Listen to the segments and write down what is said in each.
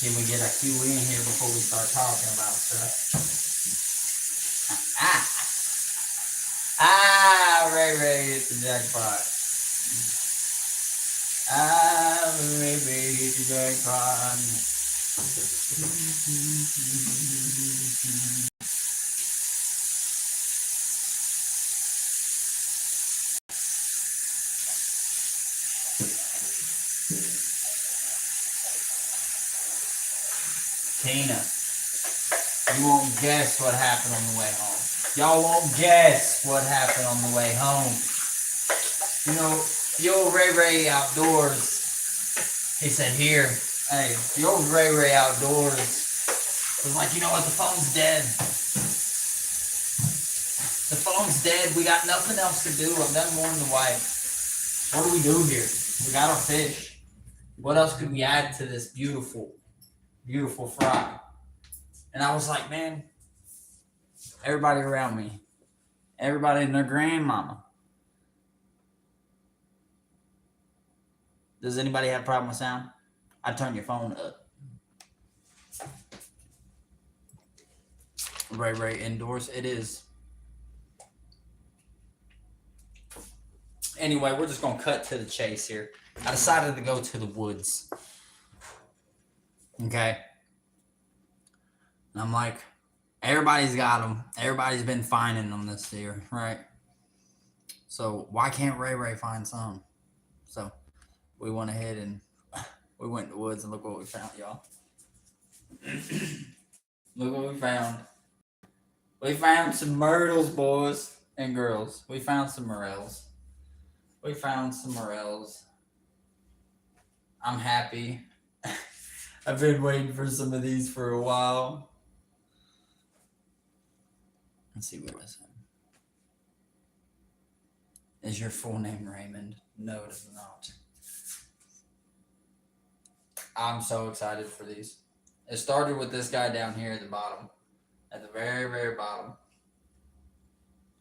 Can we get a cue in here before we start talking about stuff? RayRay hit the jackpot. RayRay hit the jackpot. Tina, you won't guess what happened on the way home. Y'all won't guess what happened on the way home. You know, the old RayRay Outdoors, he said, here, hey, the old RayRay Outdoors was like, you know what, the phone's dead. The phone's dead. We got nothing else to do. I've done more than the wife. What do we do here? We got our fish. What else could we add to this beautiful, beautiful fry? And I was like, man, everybody around me, everybody and their grandmama. Does anybody have a problem with sound? I turn your phone up. RayRay Indoors, it is. Anyway, we're just gonna cut to the chase here. I decided to go to the woods. Okay. And I'm like, everybody's got them. Everybody's been finding them this year, right? So why can't RayRay find some? So we went ahead and we went in the woods and look what we found, y'all. Look what we found. We found some myrtles, boys and girls. We found some morels. We found some morels. I'm happy. I've been waiting for some of these for a while. Let's see what is it. Is your full name Raymond? No, it is not. I'm so excited for these. It started with this guy down here at the bottom. At the very, very bottom.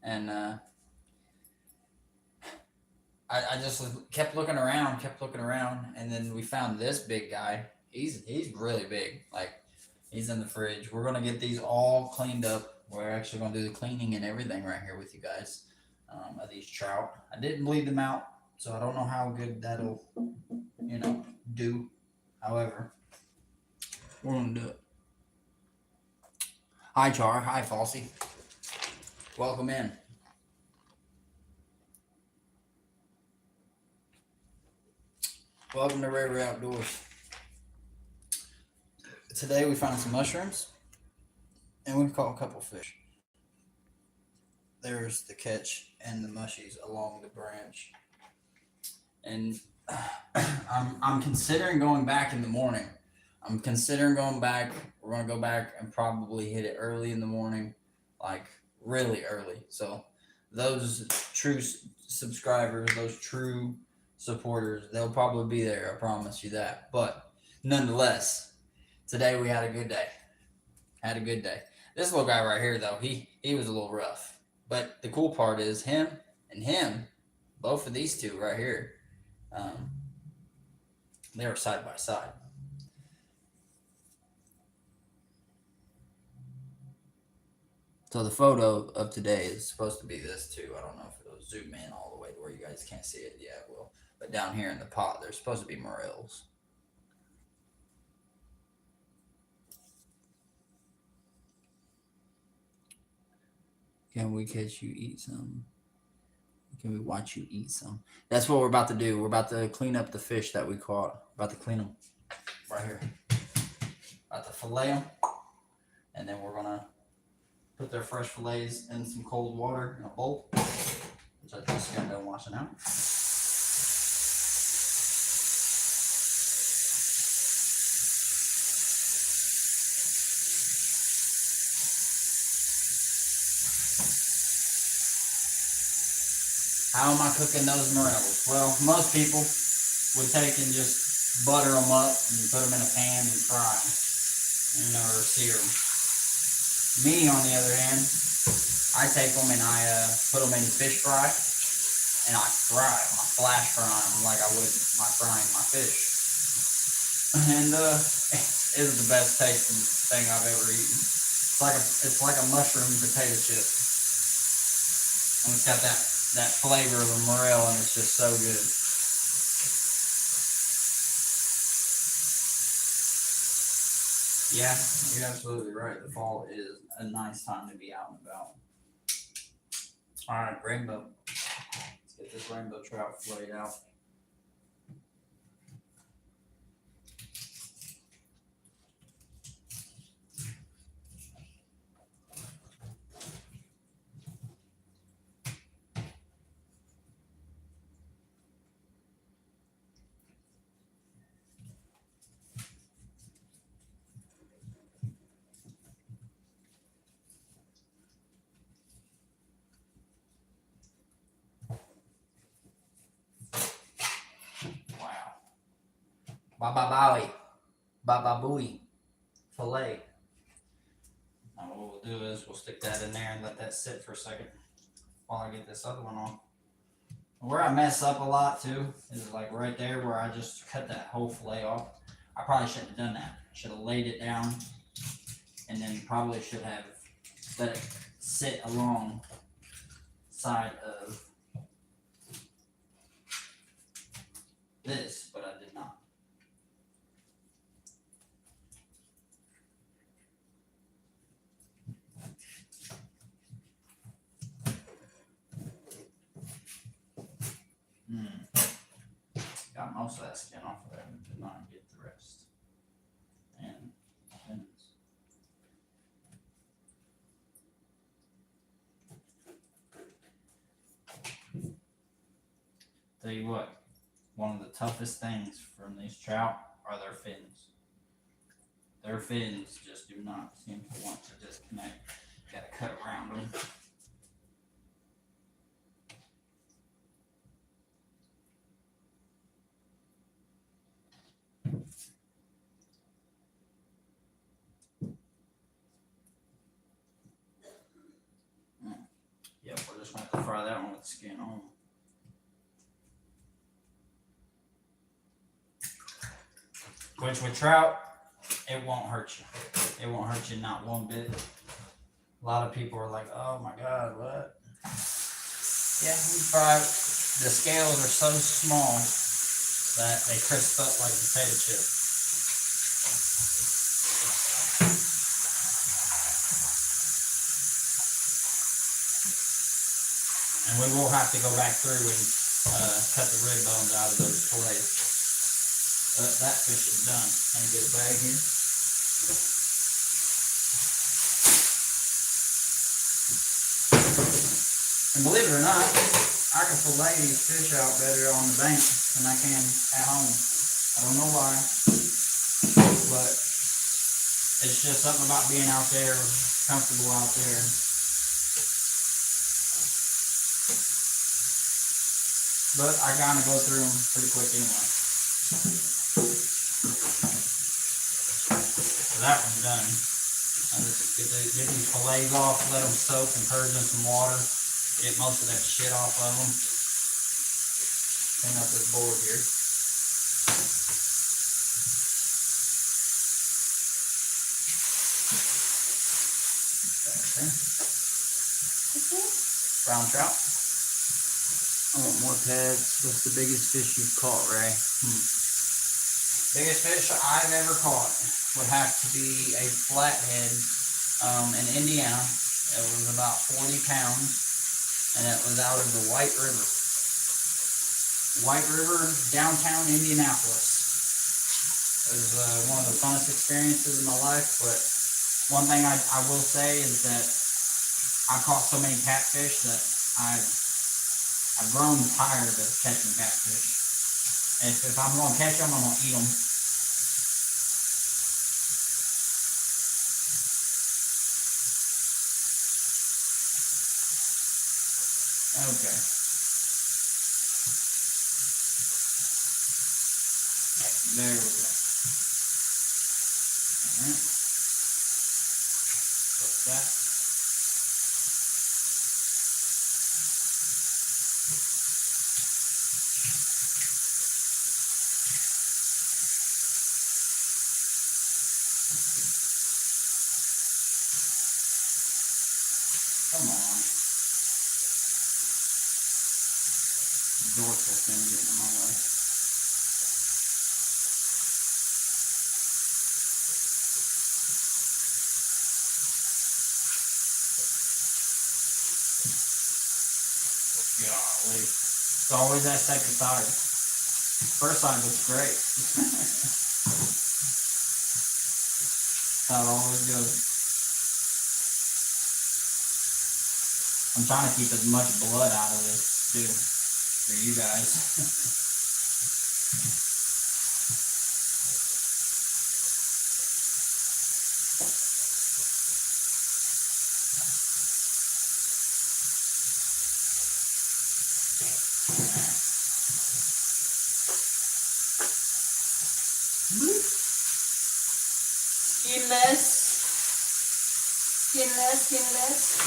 And I just kept looking around, and then we found this big guy. He's really big. Like, he's in the fridge. We're gonna get these all cleaned up. We're actually gonna do the cleaning and everything right here with you guys of these trout. I didn't bleed them out, so I don't know how good that'll, do. However, we're gonna do it. Hi, Char. Hi, Falsey. Welcome in. Welcome to RayRay Outdoors. Today we found some mushrooms, and we caught a couple fish. There's the catch and the mushies along the branch. And I'm considering going back in the morning. I'm considering going back. We're going to go back and probably hit it early in the morning, like really early. So those true subscribers, those true supporters, they'll probably be there. I promise you that. But nonetheless, today we had a good day. This little guy right here, though, he was a little rough. But the cool part is him, both of these two right here, they were side by side. So the photo of today is supposed to be this too. I don't know if it'll zoom in all the way to where you guys can't see it. Yeah, it will. But down here in the pot, there's supposed to be morels. Can we catch you eat some? Can we watch you eat some? That's what we're about to do. We're about to clean up the fish that we caught. About to clean them right here. About to fillet them. And then we're going to put their fresh fillets in some cold water in a bowl, which I just got done washing out. How am I cooking those morels? Well, most people would take and just butter them up and put them in a pan and fry them, or sear them. Me, on the other hand, I take them and I put them in fish fry, and I fry them. I flash fry them like I would my frying my fish. And is the best tasting thing I've ever eaten. It's like a mushroom potato chip, and it's got that flavor of a morel, and it's just so good. Yeah, you're absolutely right. The fall is a nice time to be out and about. All right, rainbow. Let's get this rainbow trout filleted out. Wow. Baba Bowie. Baba Booey. Filet. Now what we'll do is we'll stick that in there and let that sit for a second while I get this other one on. Where I mess up a lot too is like right there where I just cut that whole filet off. I probably shouldn't have done that. Should have laid it down and then probably should have let it sit along side of this, but I did not. Got most of that skin off of there, but did not get the rest. And fins. Tell you what, one of the toughest things from these trout are their fins. Their fins just do not seem to want to disconnect. Gotta cut around them. Yep, we're just gonna have to fry that one with the skin on. Which with trout, it won't hurt you. It won't hurt you not one bit. A lot of people are like, oh my God, what? Yeah, we fry. The scales are so small that they crisp up like potato chips. And we will have to go back through and cut the rib bones out of those fillets. But that fish is done. Let me get a bag here. And believe it or not, I can fillet these fish out better on the bank than I can at home. I don't know why, but it's just something about being out there, comfortable out there. But I gotta go through them pretty quick anyway. So that one's done. I'll just get these fillets off, let them soak and purge in some water. Get most of that shit off of them. Clean up this board here. Okay. Brown trout. I want more pads. What's the biggest fish you've caught, Ray? Biggest fish I've ever caught would have to be a flathead in Indiana. It was about 40 pounds. And it was out of the White River. White River, downtown Indianapolis. It was one of the funnest experiences in my life, but one thing I will say is that I caught so many catfish that I've grown tired of catching catfish. If I'm going to catch them, I'm going to eat them. Okay. There we go. All right. Put that. Come on. Dorsal thing getting in my way. Golly. It's always that second side. First side looks great. How it always goes. I'm trying to keep as much blood out of this too, for you guys. Skinless.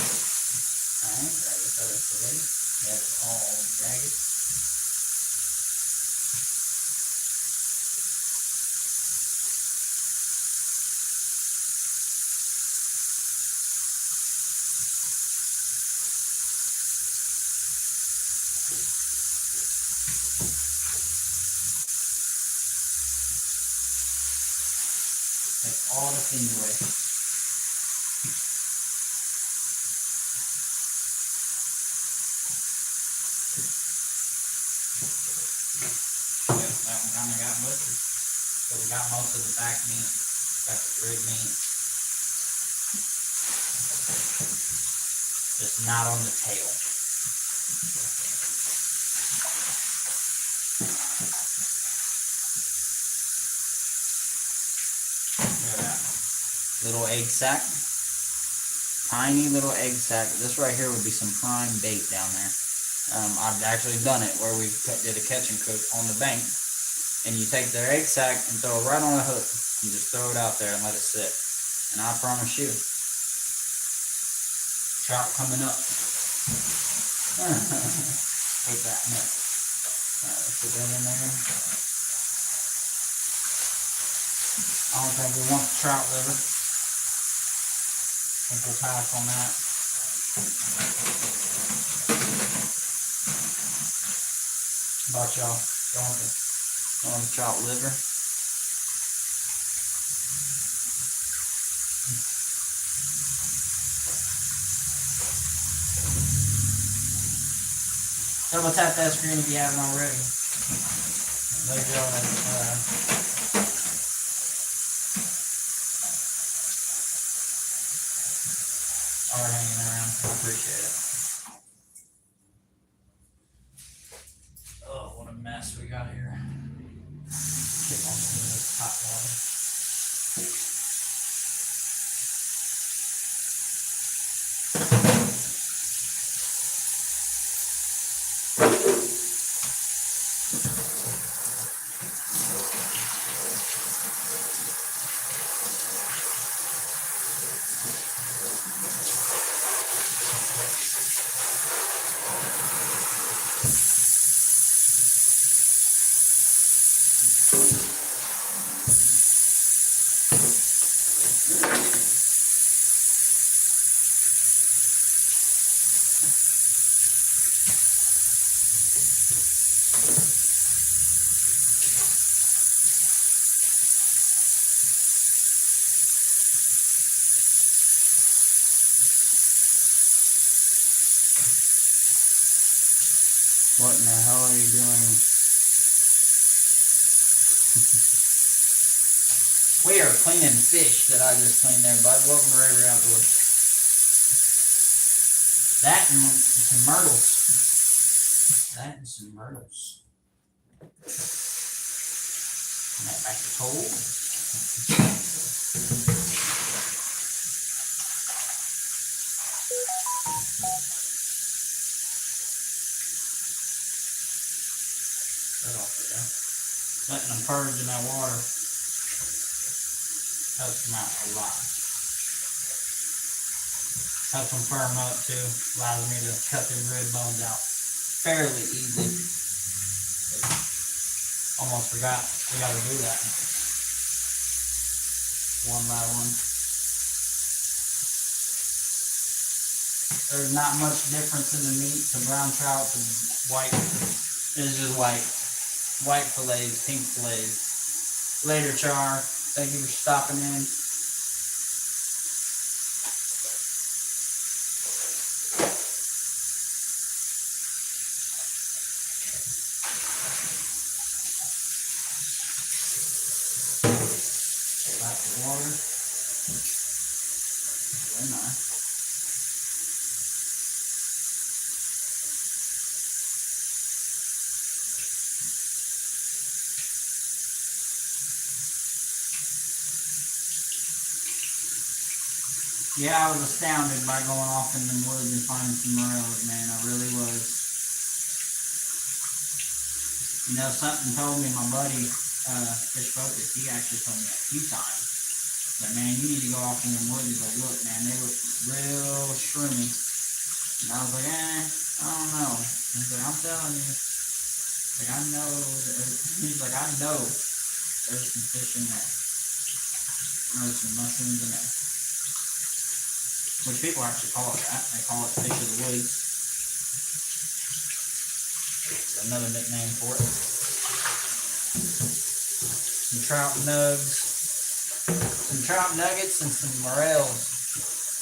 Alright, grab this other fillet. That is all jagged. Take all the things away. That one kind of got butchered. So we got most of the back meat, got the rib meat. Just not on the tail. Look at that. Little egg sack. Tiny little egg sack. This right here would be some prime bait down there. I've actually done it where we did a catch and cook on the bank, and you take their egg sack and throw it right on a hook. You just throw it out there and let it sit. And I promise you, trout coming up. Take that net. Let's put that in there. I don't think we want the trout liver. I think we'll pass on that. About y'all going the trout liver. Double tap that screen if you haven't already. There you go. Are hanging around. I appreciate it. Oh, what a mess we got here. Get on some of this hot water. What in the hell are you doing? We are cleaning fish that I just cleaned there, bud. Welcome to RayRay Outdoors. That and some myrtles. That and some myrtles. And that back to cold. That off there. Letting them purge in that water helps them out a lot. Helps them firm up too. Allows me to cut them rib bones out fairly easy. Almost forgot we got to do that. one by one. There's not much difference in the meat to brown trout to white. It's just white. White fillets, pink fillets. Later, Char. Thank you for stopping in. Back to water. Very nice. Yeah, I was astounded by going off in the woods and finding some morels, man. I really was. You know, something told me, my buddy, Fish Focus, he actually told me a few times that, man, you need to go off in the woods and go look, man. They look real shroomy. And I was like, I don't know. He's like, I'm telling you. Like, I know. He's like, I know there's some fish in there. There's some mushrooms in there. Which people actually call it that. They call it fish of the woods. Another nickname for it. Some trout nugs. Some trout nuggets and some morels.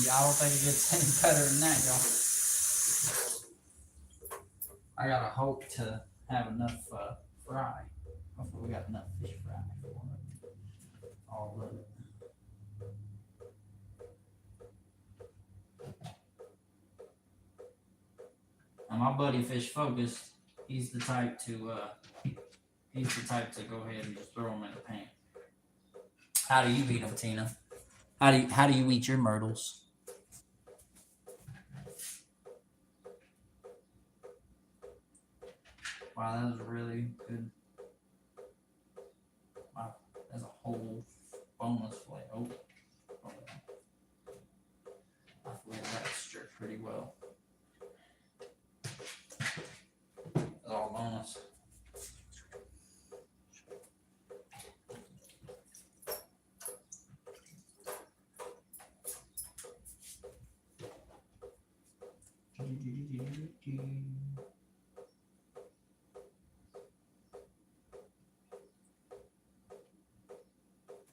Yeah, I don't think it gets any better than that, y'all. I gotta hope to have enough fry. Hopefully we got enough fish fry for it. All of it. And my buddy Fish Focused, he's the type to go ahead and just throw them in the pan. How do you eat them, Tina? How do you eat your myrtles? Wow, that was really good. Wow, that's a whole boneless fillet. Oh, I filleted that strip pretty well. It's all boneless.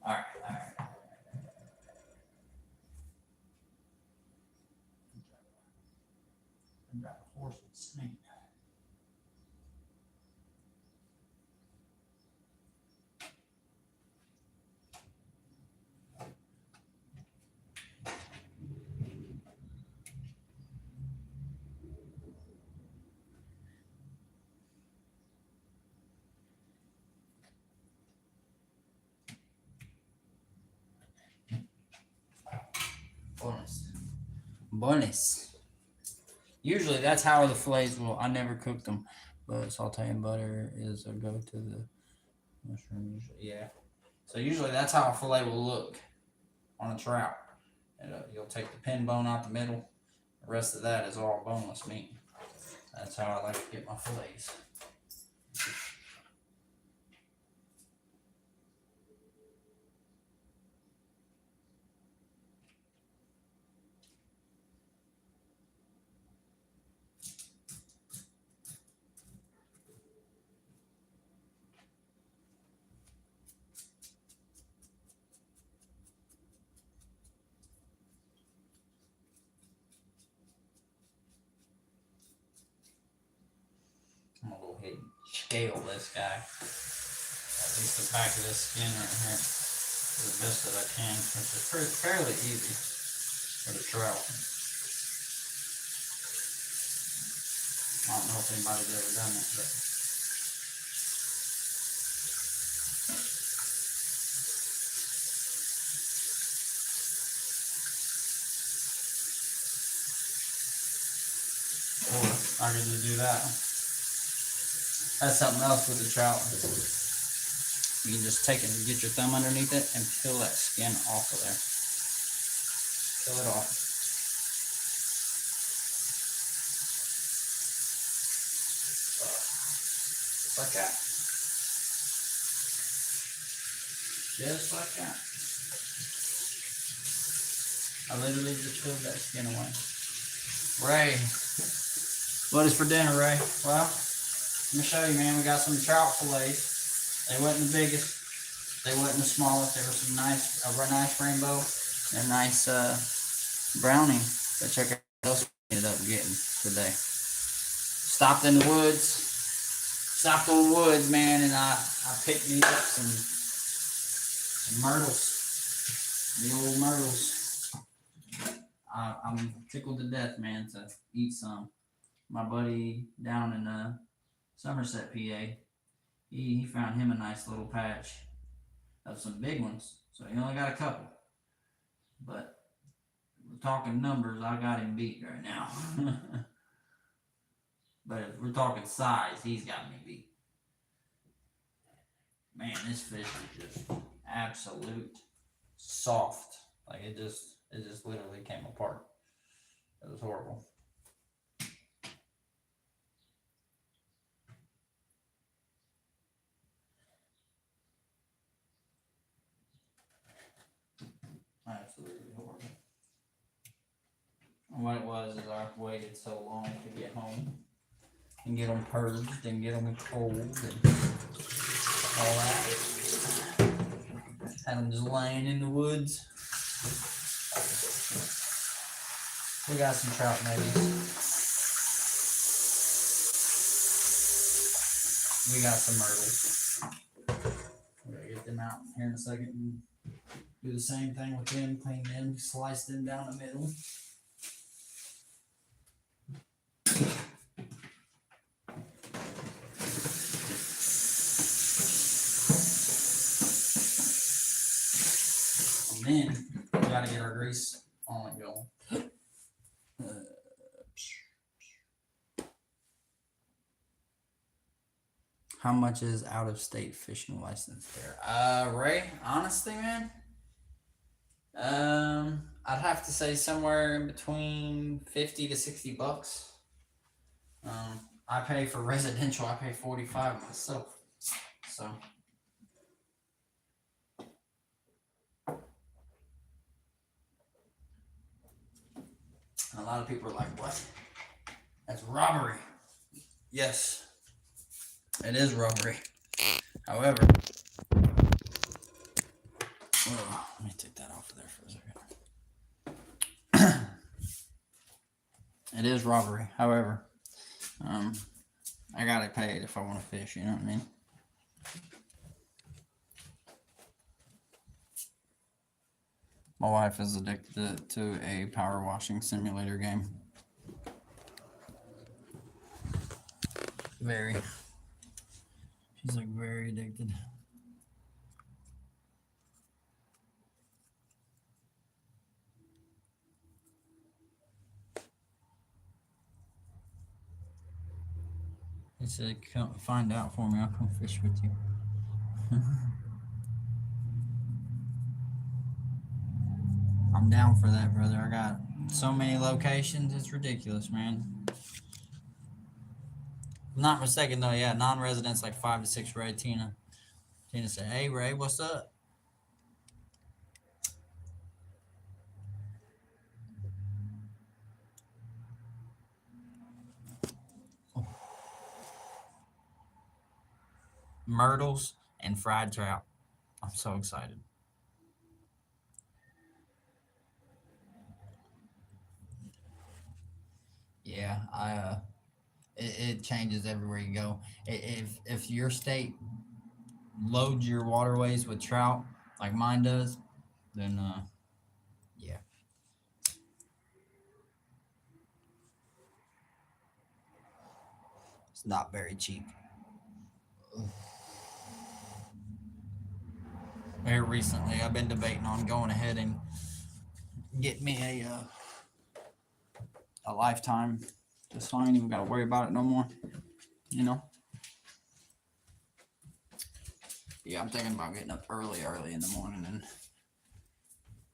All right. I'm driving a horse with a snake. Bonus. Usually that's how the fillets will. I never cook them, but saute and butter is a go to the mushroom. Usually, yeah. So usually that's how a fillet will look on a trout. And, you'll take the pin bone out the middle. The rest of that is all boneless meat. That's how I like to get my fillets. I'm gonna go ahead and scale this guy. At least the back of this skin right here. Do the best that I can, which is fairly easy for the trout. I don't know if anybody's ever done it, but or I can just do that. That's something else with the trout. You can just take it and get your thumb underneath it and peel that skin off of there. Peel it off. Just like that. Just like that. I literally just peeled that skin away. Ray, what is for dinner, Ray? Well, let me show you, man. We got some trout fillets. They wasn't the biggest. They wasn't the smallest. They were some a nice rainbow and a nice brownie. But check out those we ended up getting today. Stopped in the woods. Stopped in the woods, man, and I picked me up some myrtles. The old myrtles. I'm tickled to death, man, to eat some. My buddy down in Somerset, PA, he found him a nice little patch of some big ones. So he only got a couple. But we're talking numbers, I got him beat right now. But if we're talking size, he's got me beat. Man, this fish is just absolute soft. Like it just literally came apart. It was horrible. Absolutely horrible. And what it was is I waited so long to get home and get them purged and get them cold and all that. Had them just laying in the woods. We got some trout maybe. We got some myrtles. We're gonna get them out here in a second and do the same thing with them, clean them, slice them down the middle. And then we gotta get our grease on it going. How much is out of state fishing license there? Ray, honestly, man, I'd have to say somewhere in between 50 to 60 bucks. I pay for residential, I pay 45 myself. So a lot of people are like, what? That's robbery. Yes. It is robbery. However, let me take that off of there for a second. It is robbery. However, I gotta pay it if I want to fish. You know what I mean? My wife is addicted to a power washing simulator game. Very. She's like very addicted. He said, "Come find out for me. I'll come fish with you." I'm down for that, brother. I got so many locations. It's ridiculous, man. I'm not mistaken though. Yeah, non-residents like 5 to 6 Ray. Tina said, "Hey Ray, what's up?" Myrtles and fried trout. I'm so excited. Yeah, it changes everywhere you go. If your state loads your waterways with trout like mine does, then yeah. It's not very cheap. Here recently, I've been debating on going ahead and get me a lifetime. Just so I ain't even got to worry about it no more. You know. Yeah, I'm thinking about getting up early in the morning and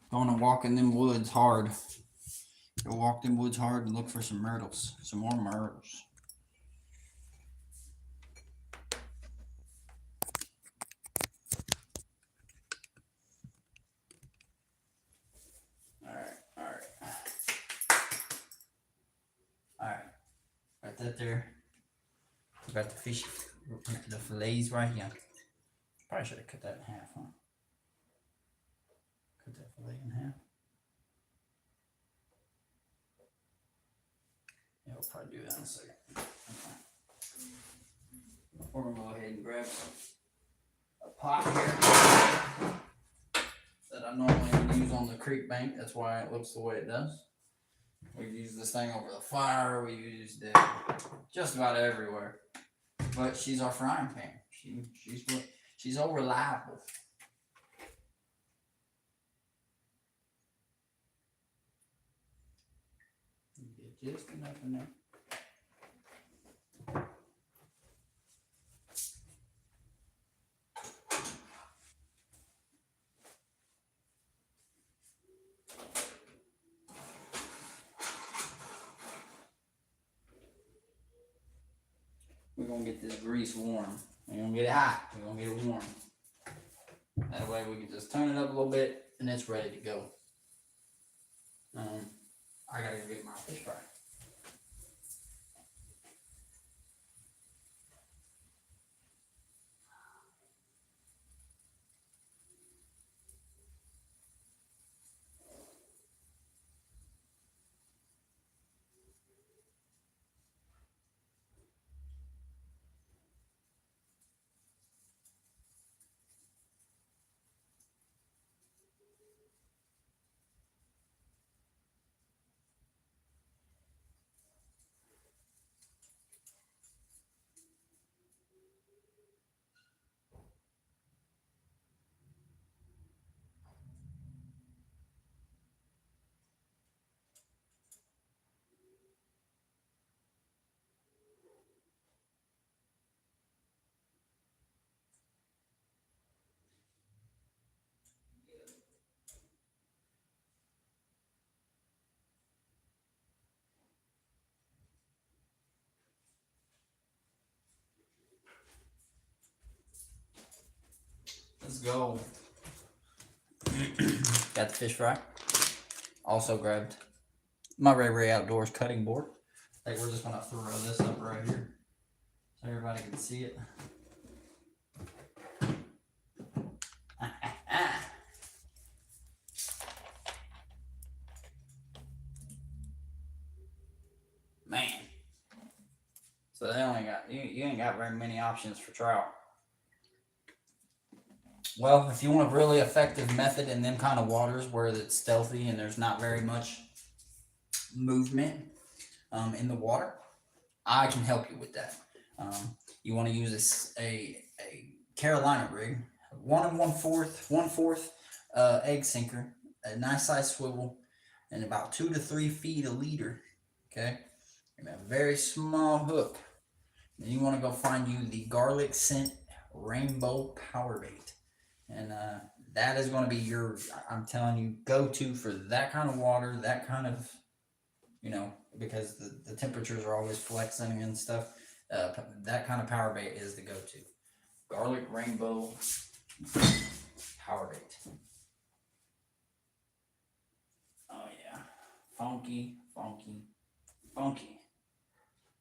going to walk in them woods hard. Go walk them woods hard and look for some myrtles, some more myrtles. that there. We got the fish, the fillets right here. Probably should have cut that in half, huh? Cut that fillet in half. Yeah, we'll probably do that in a second. Okay. We're gonna go ahead and grab a pot here that I normally use on the creek bank. That's why it looks the way it does. We've used this thing over the fire. We used it just about everywhere. But she's our frying pan. She's all reliable. Get just enough in there. We're gonna get this grease warm. We're gonna get it hot. We're gonna get it warm. That way we can just turn it up a little bit and it's ready to go. I gotta go get my fish fry. Let's go. Got the fish fry. Also grabbed my RayRay Outdoors cutting board. I think we're just gonna throw this up right here so everybody can see it. Man. So they only got, you ain't got very many options for trout. Well, if you want a really effective method in them kind of waters where it's stealthy and there's not very much movement in the water, I can help you with that. You want to use a Carolina rig, 1 1/4 egg sinker, a nice size swivel, and about 2 to 3 feet a leader. Okay, and a very small hook. Then you want to go find you the garlic scent rainbow power bait. And that is going to be your, I'm telling you, go-to for that kind of water, that kind of, because the temperatures are always flexing and stuff. That kind of power bait is the go-to. Garlic rainbow power bait. Oh yeah, funky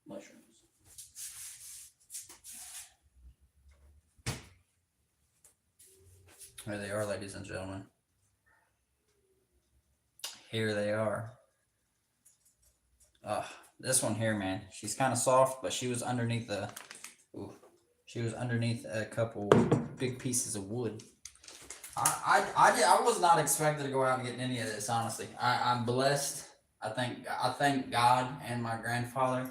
mushrooms. Here they are, ladies and gentlemen. Here they are. This one here, man, she's kind of soft, but she was underneath a couple big pieces of wood. I was not expected to go out and get any of this, honestly. I'm blessed. I thank God and my grandfather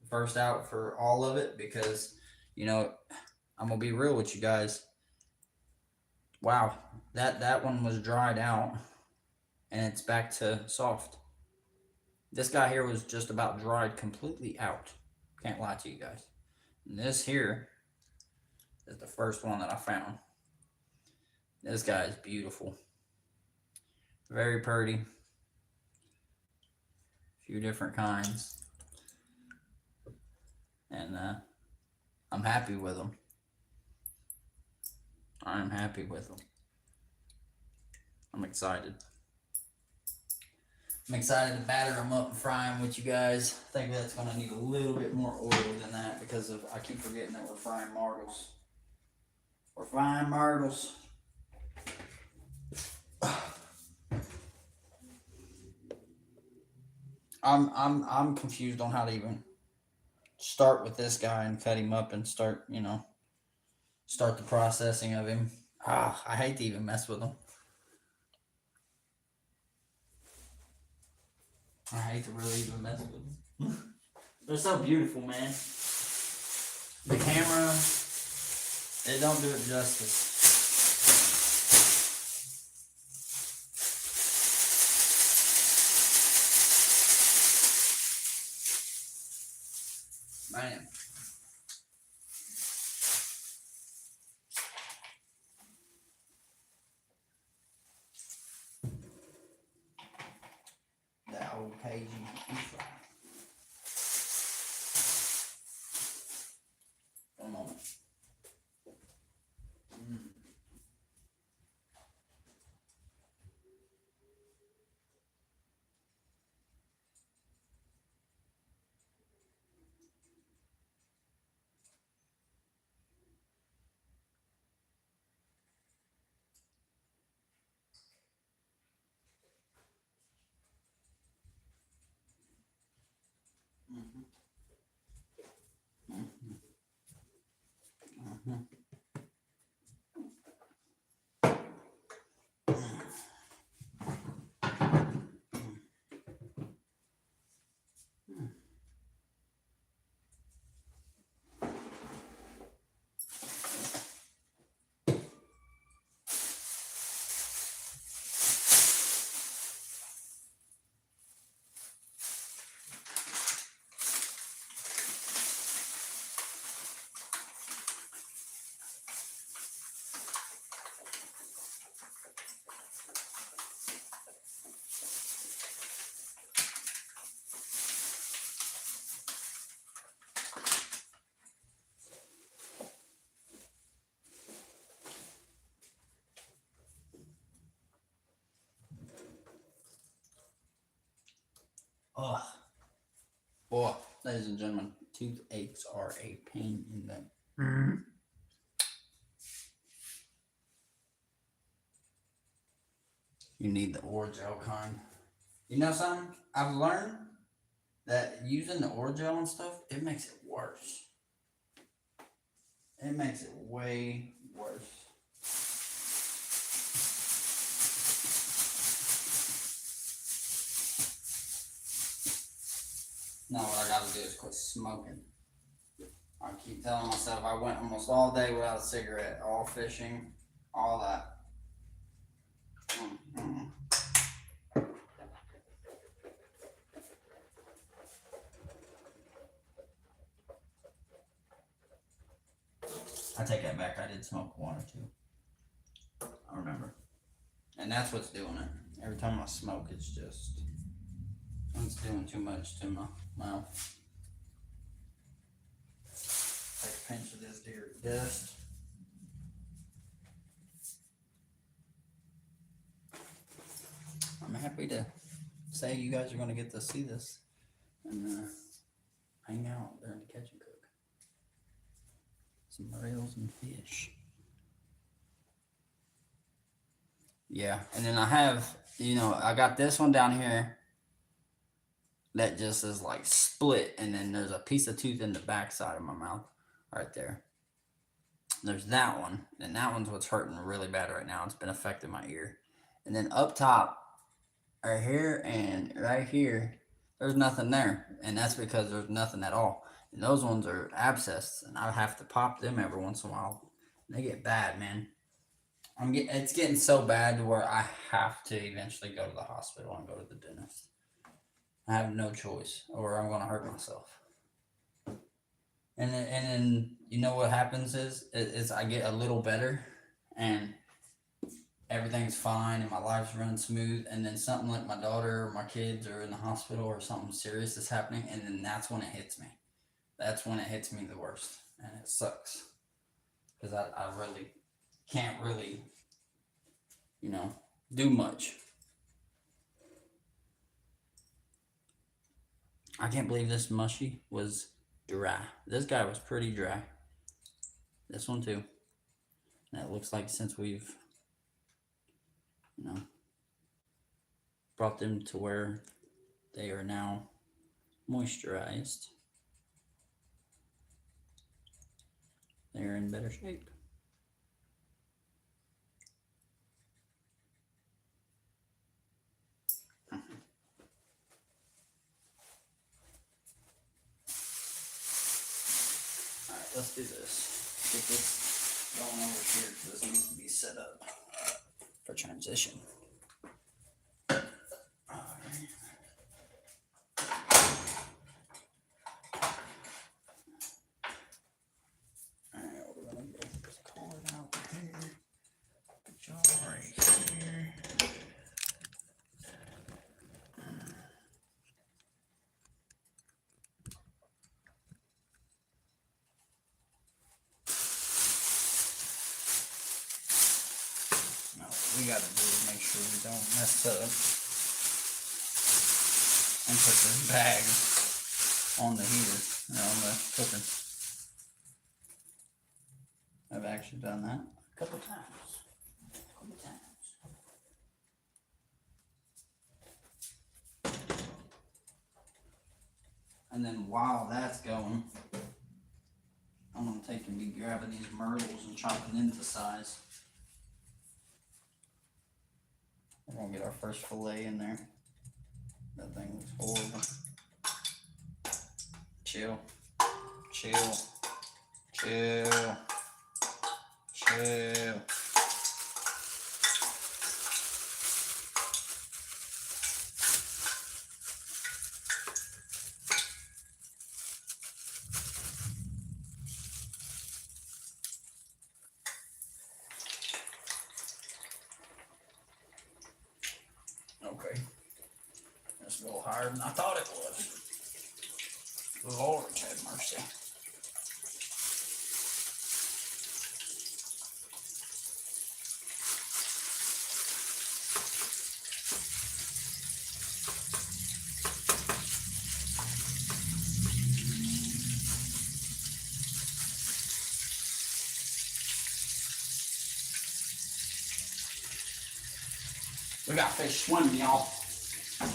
first out for all of it, because I'm gonna be real with you guys. Wow, that one was dried out and it's back to soft. This guy here was just about dried completely out. Can't lie to you guys. And this here is the first one that I found. This guy is beautiful. Very pretty. A few different kinds. And I'm happy with them. I'm happy with them. I'm excited. I'm excited to batter them up and fry them with you guys. I think that's going to need a little bit more oil than that because I keep forgetting that we're frying marbles. We're frying marbles. I'm confused on how to even start with this guy and cut him up and start, start the processing of him. I hate to even mess with them. I hate to really even mess with them. They're so beautiful, man. The camera, it don't do it justice. Man. That old Cajun beef fry. One moment. Oh, boy, ladies and gentlemen, toothaches are a pain in the. You need the Orajel kind. You know something? I've learned that using the Orajel and stuff, it makes it worse. It makes it way worse. Now what I gotta do is quit smoking. I keep telling myself I went almost all day without a cigarette, all fishing, all that. I take that back. I did smoke one or two. I remember. And that's what's doing it. Every time I smoke, it's doing too much to my mouth. Take a pinch of this deer dust. I'm happy to say you guys are going to get to see this and hang out during the catch and cook. Some rails and fish. Yeah, and then I have, I got this one down here that just is like split, and then there's a piece of tooth in the back side of my mouth right there. There's that one, and that one's what's hurting really bad right now. It's been affecting my ear. And then up top, right here and right here, there's nothing there, and that's because there's nothing at all. And those ones are abscessed, and I have to pop them every once in a while. They get bad, man. It's getting so bad to where I have to eventually go to the hospital and go to the dentist. I have no choice, or I'm gonna hurt myself. And then you know what happens is I get a little better, and everything's fine, and my life's running smooth. And then something like my daughter or my kids are in the hospital, or something serious is happening, and then that's when it hits me. That's when it hits me the worst, and it sucks because I really can't do much. I can't believe this mushy was dry. This guy was pretty dry. This one too. And it looks like since we've, you know, brought them to where they are now moisturized, they're in better shape. Alright, let's do this. Get this going over here because this needs to be set up for transition. We gotta do is make sure we don't mess up and put this bag on the heater, on the cooker. I've actually done that a couple times. And then while that's going, I'm gonna take and be grabbing these myrtles and chopping them to size. We're gonna get our first fillet in there. That thing looks horrible. Chill. Chill. Chill. Chill. Okay. That's a little higher than I thought it was. Lord have mercy. We got fish swimming, y'all.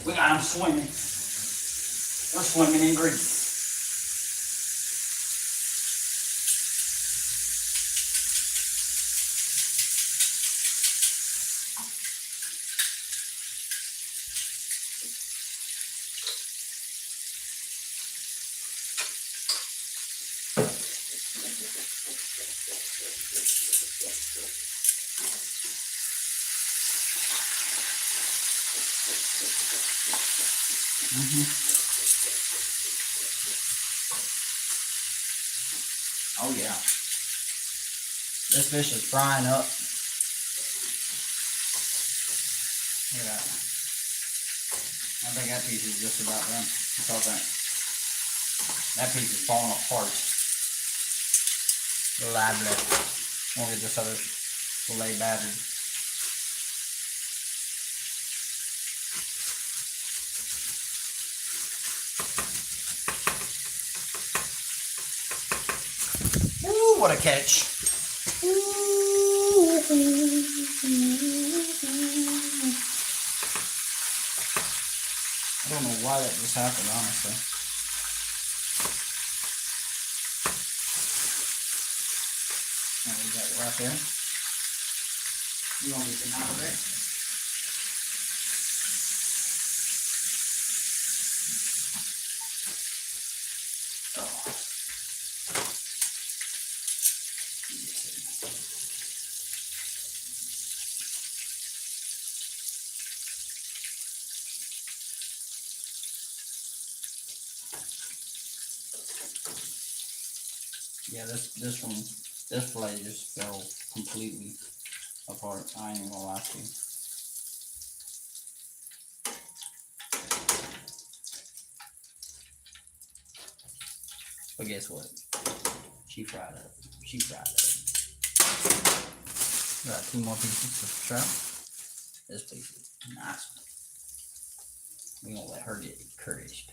We got them swimming. They're swimming in grease. Oh yeah. This fish is frying up. Look at that. I think that piece is just about done. Look at that. That piece is falling apart. Lovely. We'll get this other fillet battered. Ooh, what a catch. I don't know why that just happened, honestly. And we got it right there. You want to get them out of there? Yeah, this fillet just fell completely apart. I ain't even gonna lie to you. But guess what? She fried up. She fried up. Got 2 more pieces of trout. This piece is nice. We gonna let her get encouraged.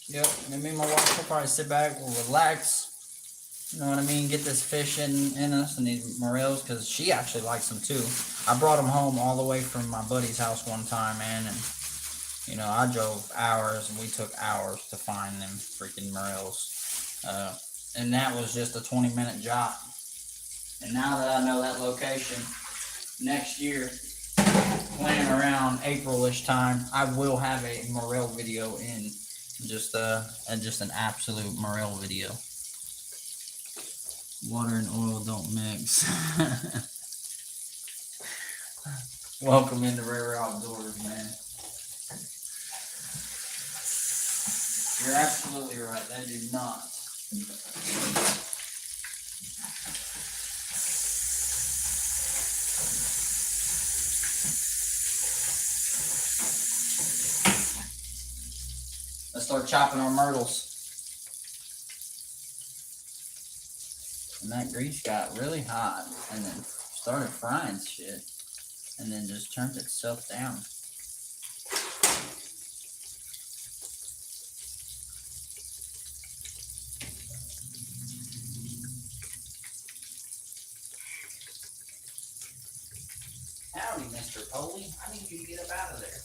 Yep, and me and my wife will probably sit back, we'll relax. You know what I mean? Get this fish in us and these morels, because she actually likes them too. I brought them home all the way from my buddy's house one time, man, and you know, I drove hours and we took hours to find them freaking morels. And that was just a 20-minute job. And now that I know that location, next year, playing around April-ish time, I will have a morel video in. Just an absolute morel video. Water and oil don't mix. Welcome into RayRay Outdoors, man. You're absolutely right. They do not. Let's start chopping our myrtles. And that grease got really hot and then started frying shit and then just turned itself down. Howdy, Mr. Polly. I need you to get up out of there.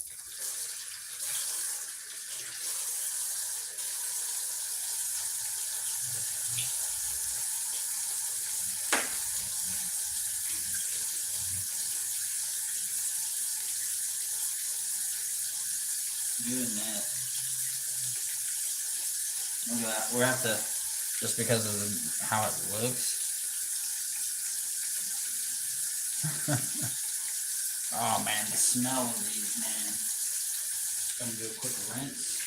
Doing that. Look at that. We're have to, just because of how it looks. Oh man, the smell of these, man. Just gonna do a quick rinse.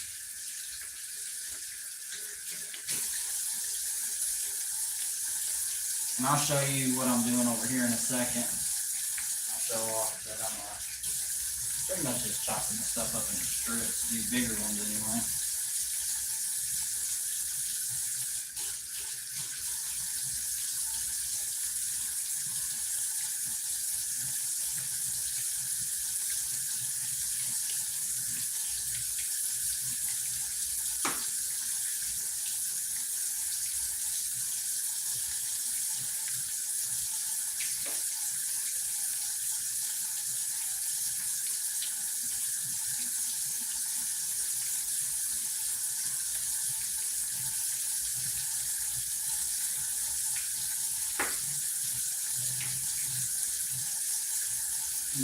And I'll show you what I'm doing over here in a second. I'll show off that I'm pretty much just chopping the stuff up into strips, these bigger ones anyway.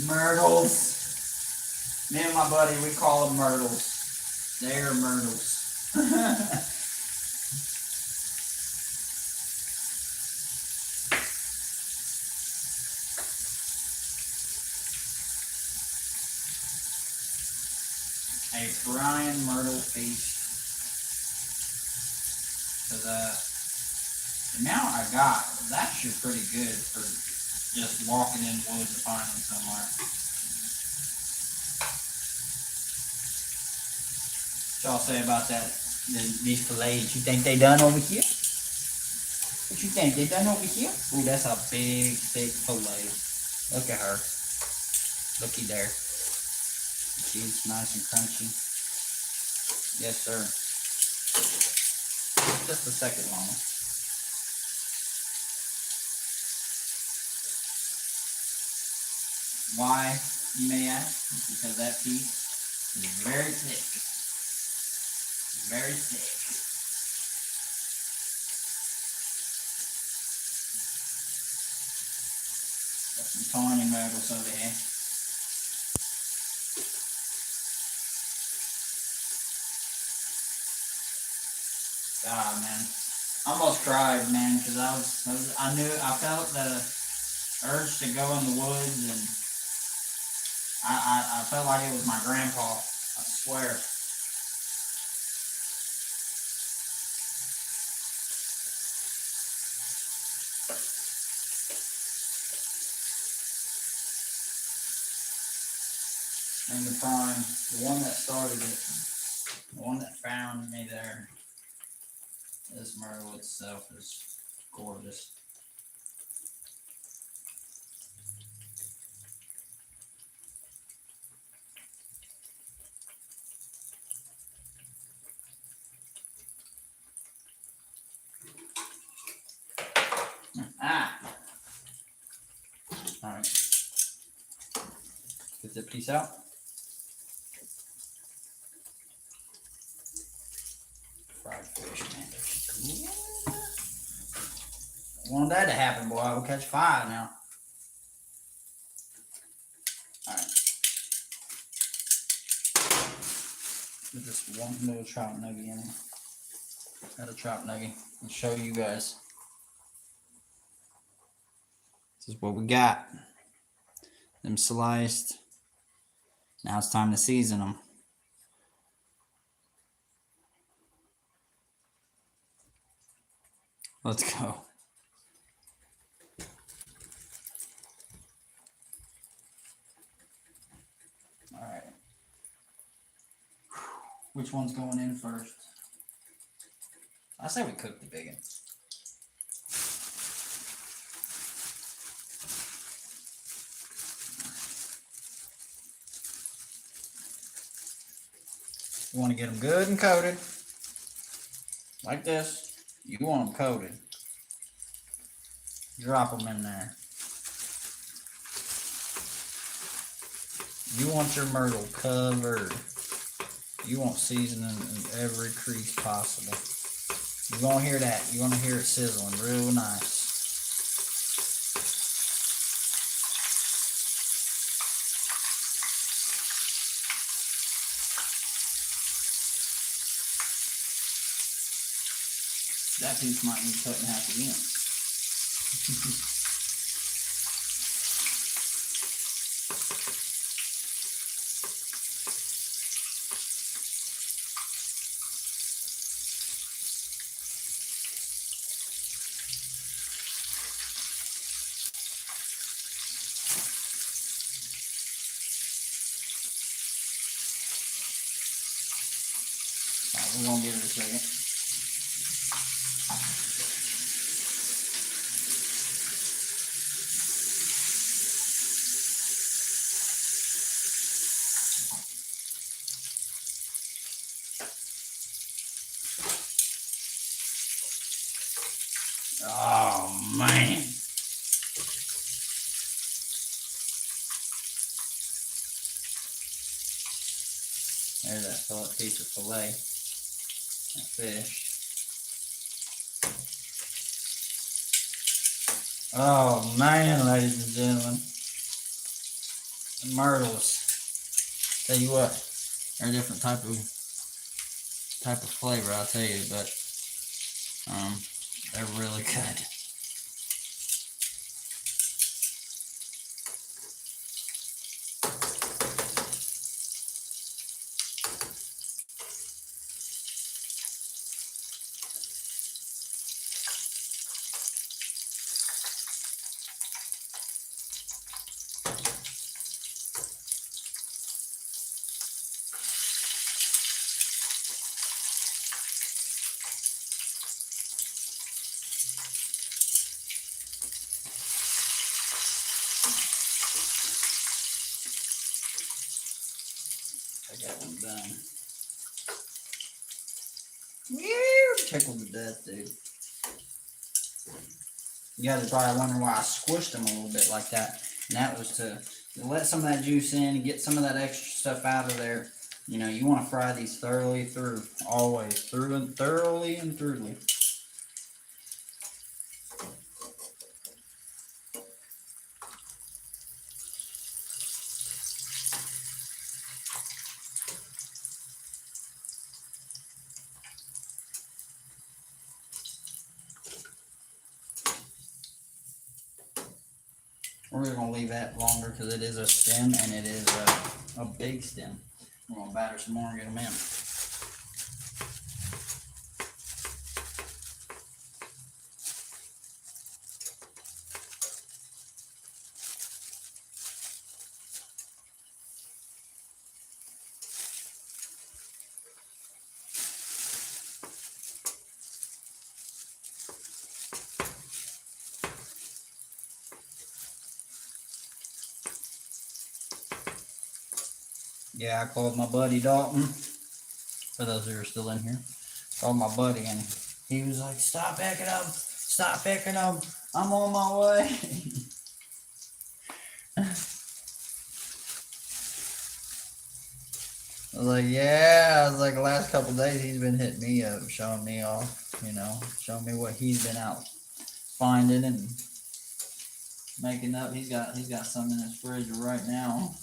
Myrtles. Me and my buddy, we call them myrtles. They're myrtles. A Brian myrtle feast. Cause the amount I got was actually pretty good for just walking in the woods and finding somewhere. What y'all say about that? These fillets, you think they done over here? What you think, they done over here? Ooh, that's a big, thick fillet. Look at her. Looky there. She's nice and crunchy. Yes, sir. Just a second longer. Why, you may ask? Because that piece is very thick. Very thick. Got some tiny myrtles over here. God, man. I almost cried, man, because I felt the urge to go in the woods, and I felt like it was my grandpa. I swear. And the prime, the one that started it, the one that found me there, this myrtle itself is gorgeous. Get that piece out. Fried fish, man. I want that to happen, boy. I will catch 5 now. Alright. Put this one little trout nugget in. Got a trout nugget. I'll show you guys. This is what we got. Them sliced. Now it's time to season them. Let's go. Alright. Which one's going in first? I say we cook the big one. You want to get them good and coated. Like this. You want them coated. Drop them in there. You want your myrtle covered. You want seasoning in every crease possible. You're going to hear that. You're going to hear it sizzling real nice. That piece might need cut in half again. Alright, we're gonna give it a second. Oh man. There's that piece of filet. That fish. Oh man, ladies and gentlemen. The myrtles. Tell you what, they're a different type of flavor, I'll tell you, but they're really good. I got one done. Tickled to death, dude. You guys are probably wondering why I squished them a little bit like that. And that was to let some of that juice in and get some of that extra stuff out of there. You know, you want to fry these thoroughly through. Always. Thoroughly and thoroughly. We're going to leave that longer because it is a stem and it is a big stem. We're going to batter some more and get them in. Yeah, I called my buddy Dalton, for those who are still in here. Called my buddy and he was like, stop picking them, stop picking them, I'm on my way. I was like, yeah. I was like, the last couple of days he's been hitting me up, showing me off, showing me what he's been out finding and making up. He's got some in his fridge right now.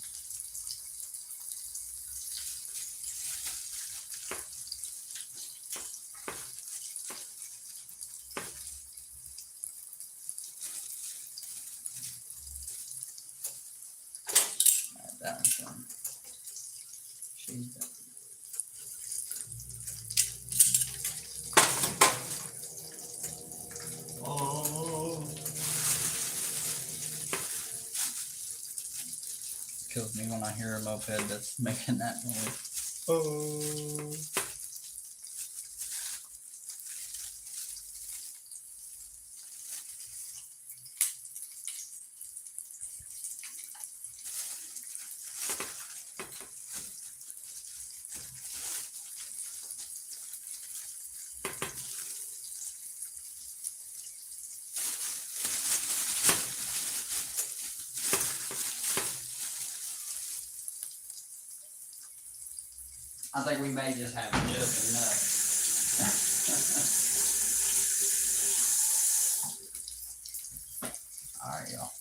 That one's done. She's done. Oh. Kills me when I hear a moped that's making that noise. Oh. I think we may just have just enough. All right, y'all.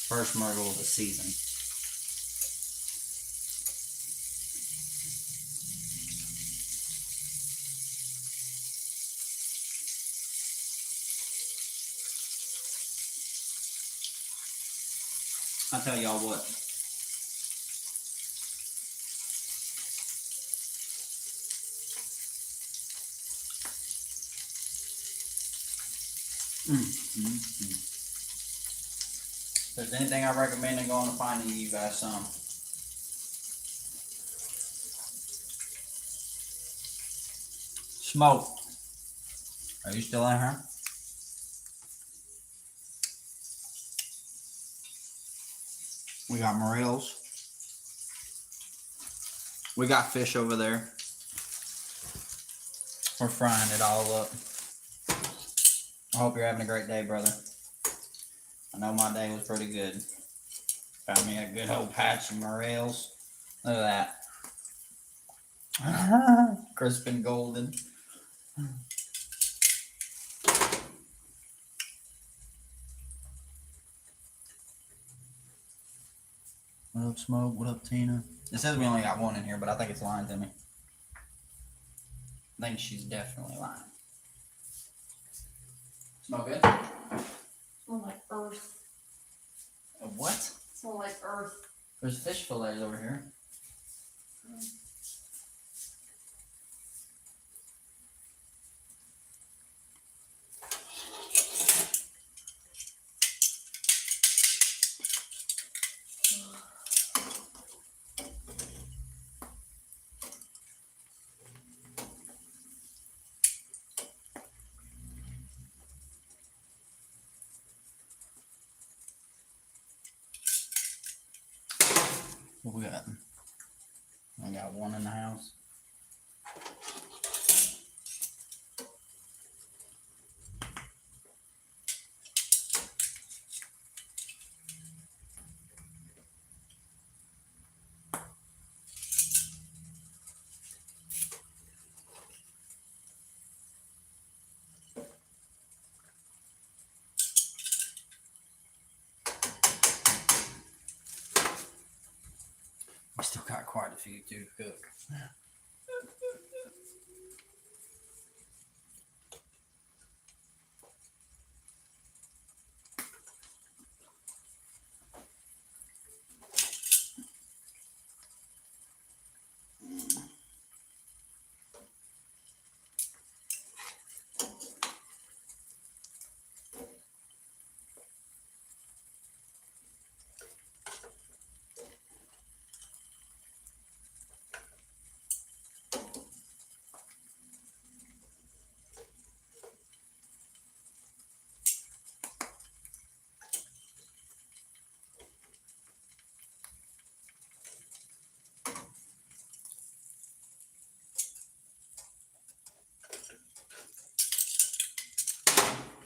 First myrtle of the season. I'll tell y'all what. If there's anything I recommend going to finding you guys some. Smoke. Are you still in here? We got morels. We got fish over there. We're frying it all up. I hope you're having a great day, brother. I know my day was pretty good. Found me a good old patch of morels. Look at that. Crisp and golden. What up, Smoke? What up, Tina? It says we only got one in here, but I think it's lying to me. I think she's definitely lying. Smell good? Smell like earth. What? Smell like earth. There's fish fillets over here. What we got? I got one in the house. We still got quite a few to cook.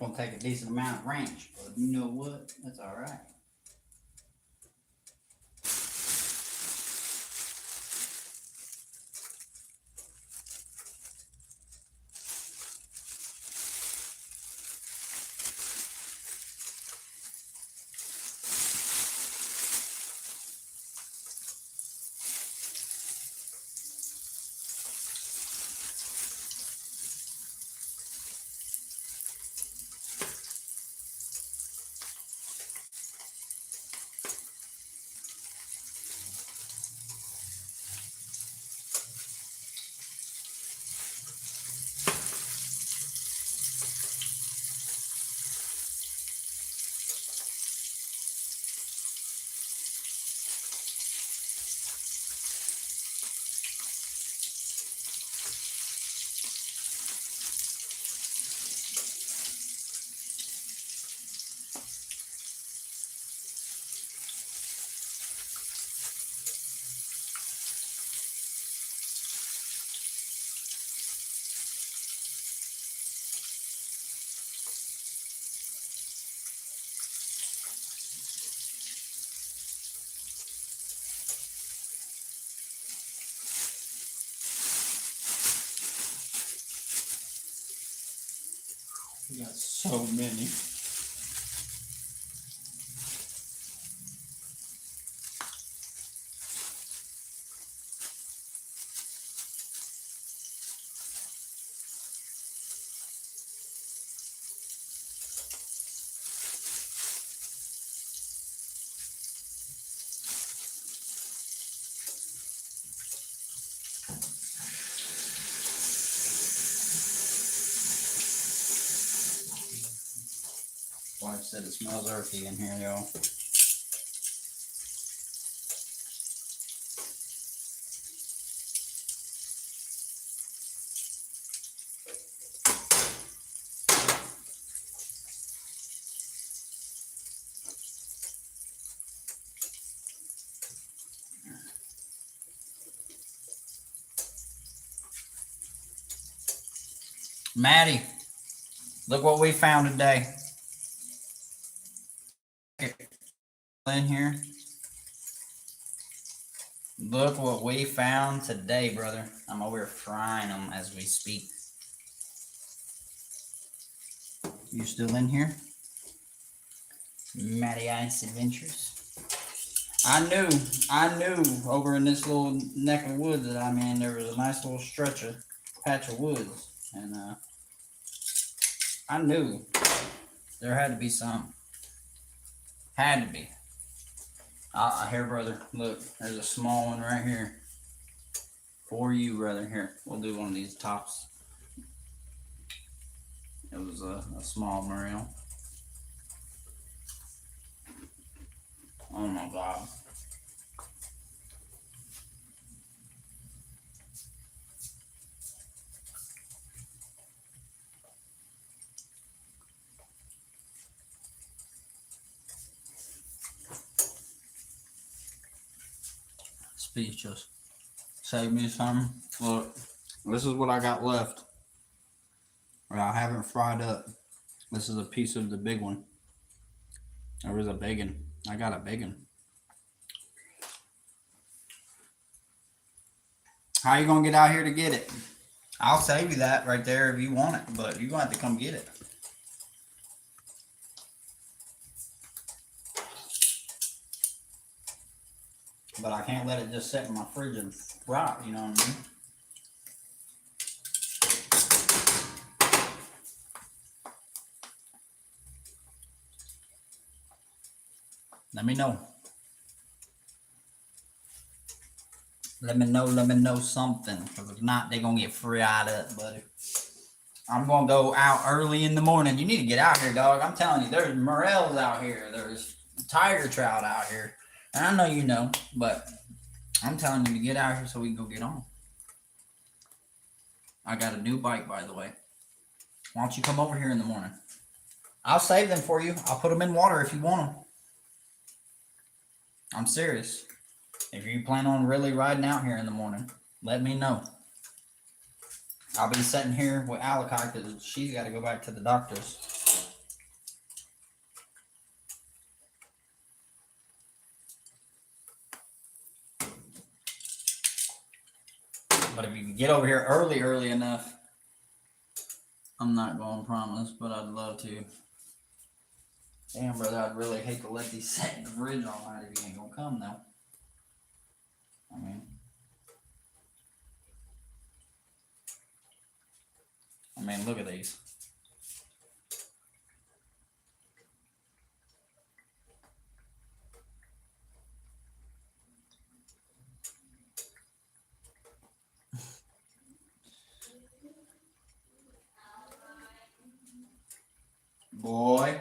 Gonna take a decent amount of ranch, but you know what? That's all right. We got so many. Wife said it smells earthy in here, y'all. Maddie, look what we found today. In here. Look what we found today, brother. I'm over here frying them as we speak. You still in here? Matty Ice Adventures. I knew over in this little neck of woods that I'm in, there was a nice little patch of woods. And I knew there had to be some. Had to be. Here, brother. Look, there's a small one right here. For you, brother. Here, we'll do one of these tops. It was a small Muriel. Oh my God. Speechless. Save me some. Look, this is what I got left. Or I haven't fried up. This is a piece of the big one. There was a bacon. I got a bacon. How you gonna get out here to get it? I'll save you that right there if you want it, but you're gonna have to come get it. But I can't let it just sit in my fridge and rot, you know what I mean? Let me know. Let me know something. Because if not, they're going to get fried up, buddy. I'm going to go out early in the morning. You need to get out here, dog. I'm telling you, there's morels out here. There's tiger trout out here. And I know you know, but I'm telling you to get out here so we can go get on. I got a new bike, by the way. Why don't you come over here in the morning? I'll save them for you. I'll put them in water if you want them. I'm serious. If you plan on really riding out here in the morning, let me know. I'll be sitting here with Alakai because she's got to go back to the doctor's. But if you can get over here early enough, I'm not going to promise, but I'd love to. Damn, brother, I'd really hate to let these sit in the fridge all night if you ain't going to come, though. I mean, look at these. Boy.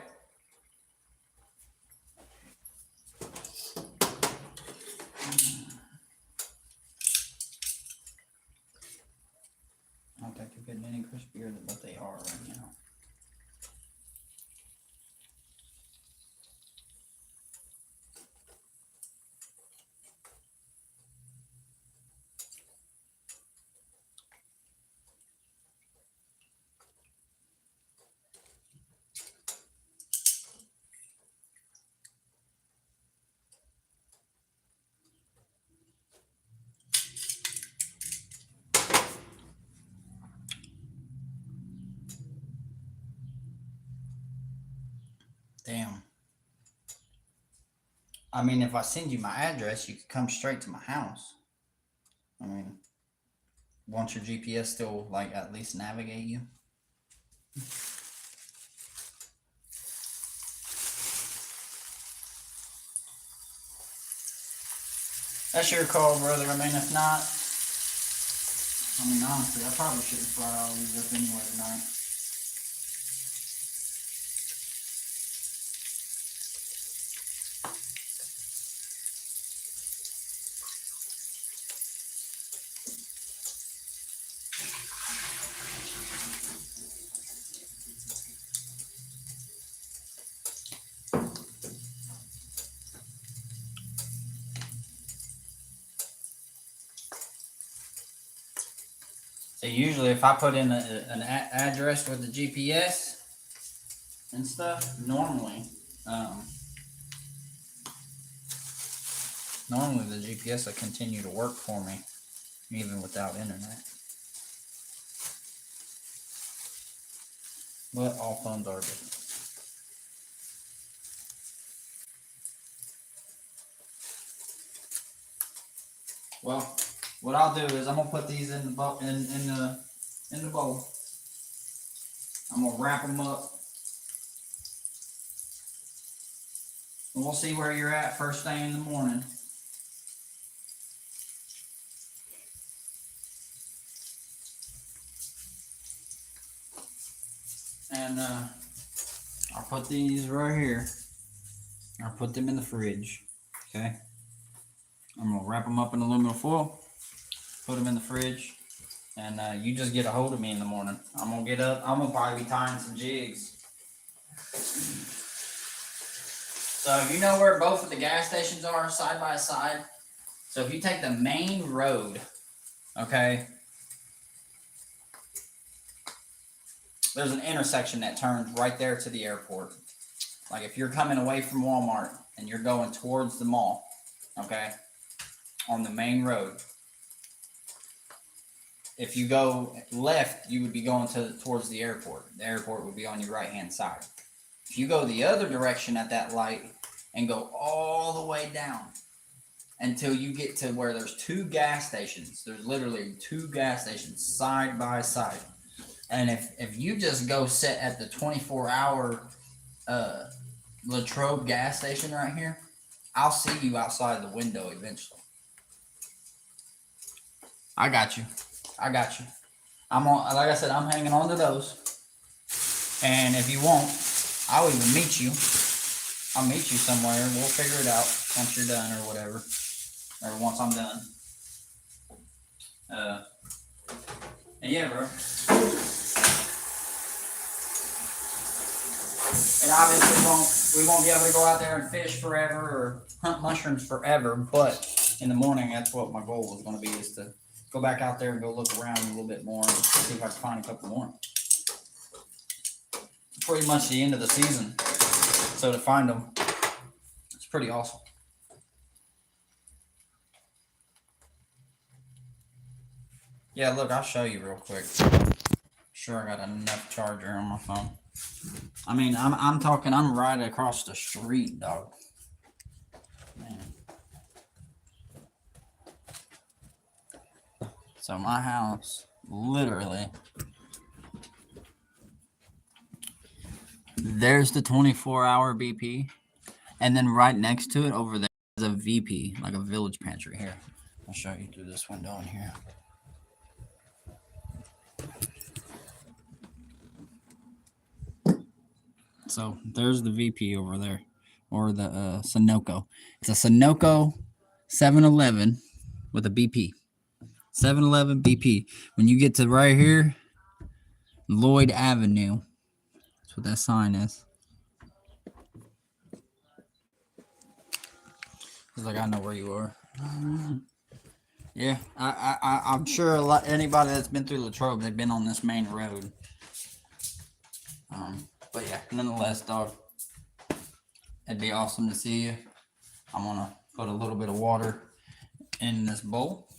I don't think they're getting any crispier than what they are right Damn. I mean, if I send you my address, you could come straight to my house. I mean, won't your GPS still, like, at least navigate you? That's your call, brother. I mean, if not, I mean, honestly, I probably shouldn't fry all these up anyway tonight. So usually if I put in an address with the GPS and stuff, normally the GPS will continue to work for me even without internet. But all phones are different. Well, what I'll do is I'm gonna put these in the bowl. I'm gonna wrap them up, and we'll see where you're at first thing in the morning. And I'll put these right here. I'll put them in the fridge. Okay. I'm gonna wrap them up in aluminum foil, put them in the fridge, and you just get a hold of me in the morning. I'm gonna get up. I'm gonna probably be tying some jigs. So you know where both of the gas stations are, side by side. So if you take the main road, okay, there's an intersection that turns right there to the airport. Like if you're coming away from Walmart and you're going towards the mall, okay, on the main road. If you go left, you would be going towards the airport. The airport would be on your right-hand side. If you go the other direction at that light and go all the way down until you get to where there's two gas stations. There's literally two gas stations side by side. And if you just go sit at the 24-hour Latrobe gas station right here, I'll see you outside the window eventually. I got you. I'm on, like I said, I'm hanging on to those. And if you want, I'll even meet you. I'll meet you somewhere. We'll figure it out once you're done or whatever. Or once I'm done. And yeah, bro. And obviously we won't be able to go out there and fish forever or hunt mushrooms forever, but in the morning, that's what my goal was going to be, is to go back out there and go look around a little bit more and see if I can find a couple more. Pretty much the end of the season, so to find them, it's pretty awesome. Yeah, look, I'll show you real quick. Sure, I got enough charger on my phone. I mean, I'm talking, I'm right across the street, dog. Man. So my house, literally, there's the 24-hour BP, and then right next to it over there is a VP, like a village pantry. Here, I'll show you through this window in here. So there's the VP over there, or the Sunoco. It's a Sunoco 7-Eleven with a BP. 7-Eleven BP. When you get to right here, Lloyd Avenue. That's what that sign is. It's like, I know where you are. Yeah, I'm sure anybody that's been through Latrobe, they've been on this main road. But yeah, nonetheless, dog, it'd be awesome to see you. I'm gonna put a little bit of water in this bowl.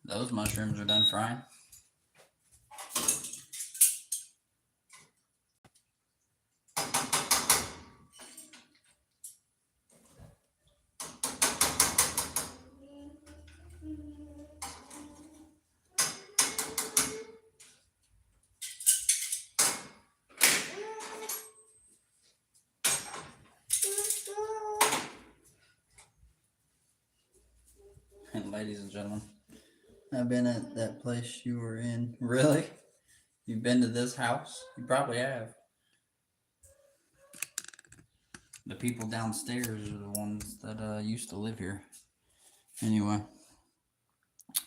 Those mushrooms are done frying. ladies and gentlemen. I've been at that place you were in. Really? You've been to this house? You probably have. The people downstairs are the ones that used to live here. Anyway,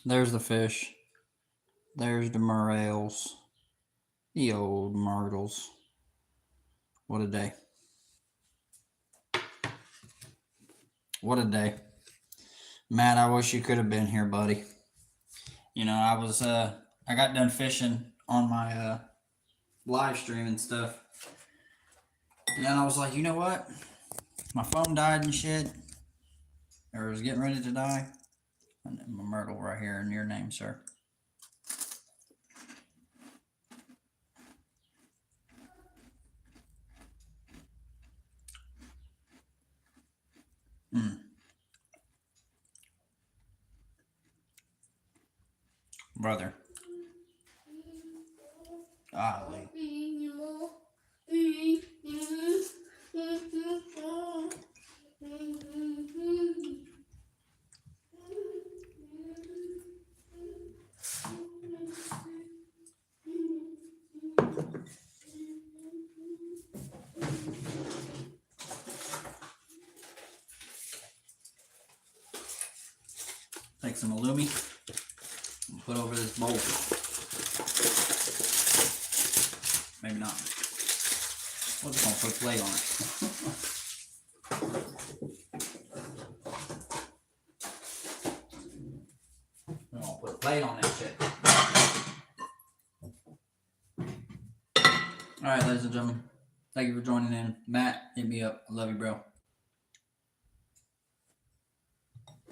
there's the fish. There's the morels. The old myrtles. What a day. What a day. Matt, I wish you could have been here, buddy. You know, I got done fishing on my live stream and stuff. And then I was like, you know what? My phone died and shit. Or was getting ready to die. And my myrtle right here in your name, sir. Brother. Golly. Take some alumi and put over this bowl. Maybe not. We're just gonna put a plate on it. We're gonna put a plate on that shit. Alright, ladies and gentlemen. Thank you for joining in. Matt, hit me up. I love you, bro.